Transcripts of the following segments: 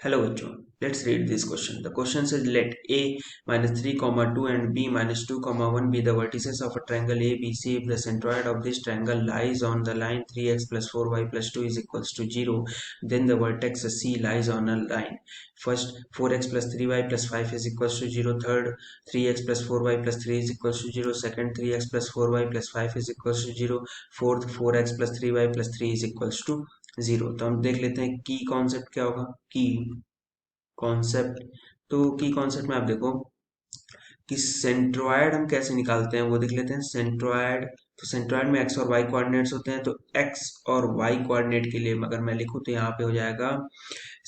Hello bachcho, let's read this question. The question says let a minus 3 comma 2 and b minus 2 comma 1 be the vertices of a triangle ABC if the centroid of this triangle lies on the line 3x plus 4y plus 2 is equals to 0. Then the vertex C lies on a line. First, 4x plus 3y plus 5 is equals to 0. Third, 3x plus 4y plus 3 is equals to 0. Second, 3x plus 4y plus 5 is equals to 0. Fourth, 4x plus 3y plus 3 is equals to 0. तो हम देख लेते हैं की concept क्या होगा. की concept, तो की कॉन्सेप्ट में आप देखो कि सेंट्रोइड हम कैसे निकालते हैं वो देख लेते हैं. सेंट्रोइड, तो सेंट्रोइड में एक्स और वाई कोऑर्डिनेट्स होते हैं. तो एक्स और वाई कोऑर्डिनेट के लिए अगर मैं लिखूं तो यहाँ पे हो जाएगा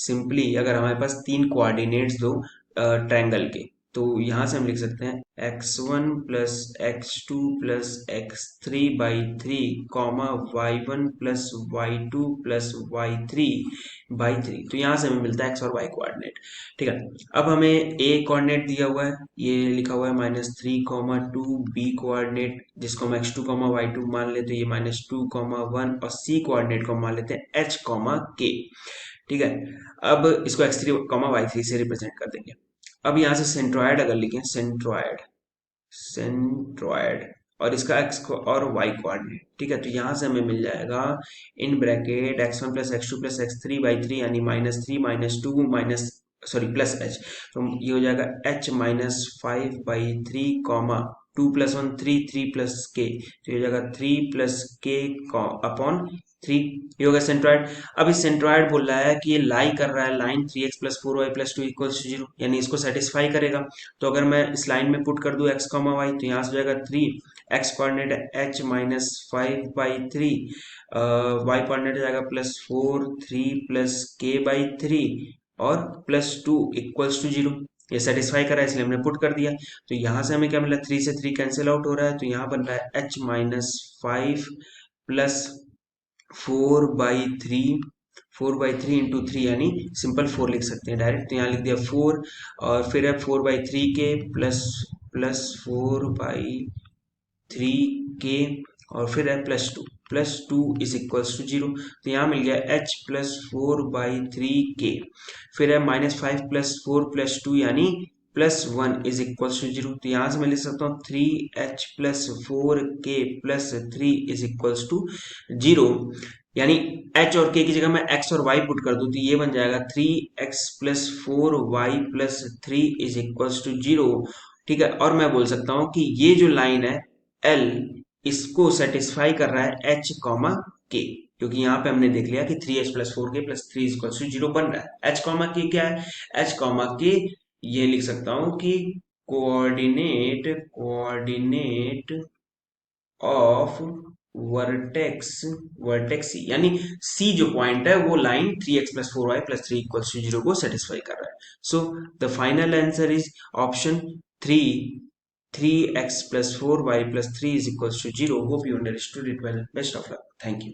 सिंपली, अगर हमारे पास तीन कोऑर्डिनेट्स दो ट्रायंगल के, तो यहाँ से हम लिख सकते हैं x1 plus x2 plus x3 by 3 comma y1 plus y2 plus y3 by 3. तो यहाँ से हमें मिलता है x और y कोऑर्डिनेट. ठीक है, अब हमें a कोऑर्डिनेट दिया हुआ है, ये लिखा हुआ है -3, 2. b कोऑर्डिनेट जिसको हम x2, y2 मान लेते हैं, ये -2, 1. और c कोऑर्डिनेट को मान लेते हैं h, k. ठीक है, अब इसको x3, y3 से रिप्रेजेंट कर देंगे. अब यहाँ से सेंट्रॉयड अगर लिखें, सेंट्रॉयड और इसका x और y कोऑर्डिनेट, ठीक है, तो यहाँ से हमें मिल जाएगा in bracket x1 plus x2 plus x3 by 3 यानी -3 -2 माइनस सॉरी प्लस h. तो ये हो जाएगा h minus 5 by 3 comma 2 plus 1 3 3 plus k, तो ये हो जाएगा 3 प्लस k अपॉन 3. ये होगा सेंट्रॉयड. अब इस सेंट्रॉयड बोल रहा है कि ये लाई कर रहा है line 3x plus 4y plus 2 equals to 0, यानी इसको सेटिस्फाई करेगा. तो अगर मैं इस लाइन में पुट कर दूं x, y, तो यहाँ से हो जाएगा 3, x coordinate h minus 5 by 3, y coordinate हो जाएगा प्लस 4 3 प्लस k बाई 3 और प्लस 2 इक्वल्स टू 0. ये सेटिस्फाई करा है इसलिए हमने पुट कर दिया. तो यहाँ से हमें क्या मिला, 3 से 3 कैंसिल आउट हो रहा है, तो यहाँ बन रहा है h माइनस 5 प्लस 4/3 इंटू 3 यानी सिंपल 4 लिख सकते हैं डायरेक्ट. तो यहाँ लिख दिया 4 और फिर है 4/3 के प्लस 4/3 के और फिर है plus two is equals to 0. तो यहाँ मिल गया h प्लस 4/3 के, फिर है -5 प्लस 4 प्लस 2 यानी +1 इज इक्वल्स टू 0. तो यहाँ से मैं लिख सकता हूँ 3h plus 4k plus 3 is equals to 0, यानी h और k की जगह मैं x और y पुट कर दूं तो ये बन जाएगा 3x plus 4y plus 3 is equals to 0. ठीक है, और मैं बोल सकता हूं कि ये जो लाइन है L, इसको सेटिस्फाई कर रहा है h, k, क्योंकि यहाँ पे हमने देख लिया कि 3h plus 4k plus 3 equals to 0 बन रहा है. h, k क्या है, h, k ये लिख सकता हूं कि कोऑर्डिनेट ऑफ वर्टेक्स सी, यानी सी जो पॉइंट है वो line 3x plus 4y plus 3 equals to 0 को सेटिस्फाई कर रहा है. So the final answer is option 3, 3x plus 4y plus 3 is equals to 0. Hope you understood it well. Best of luck. Thank you.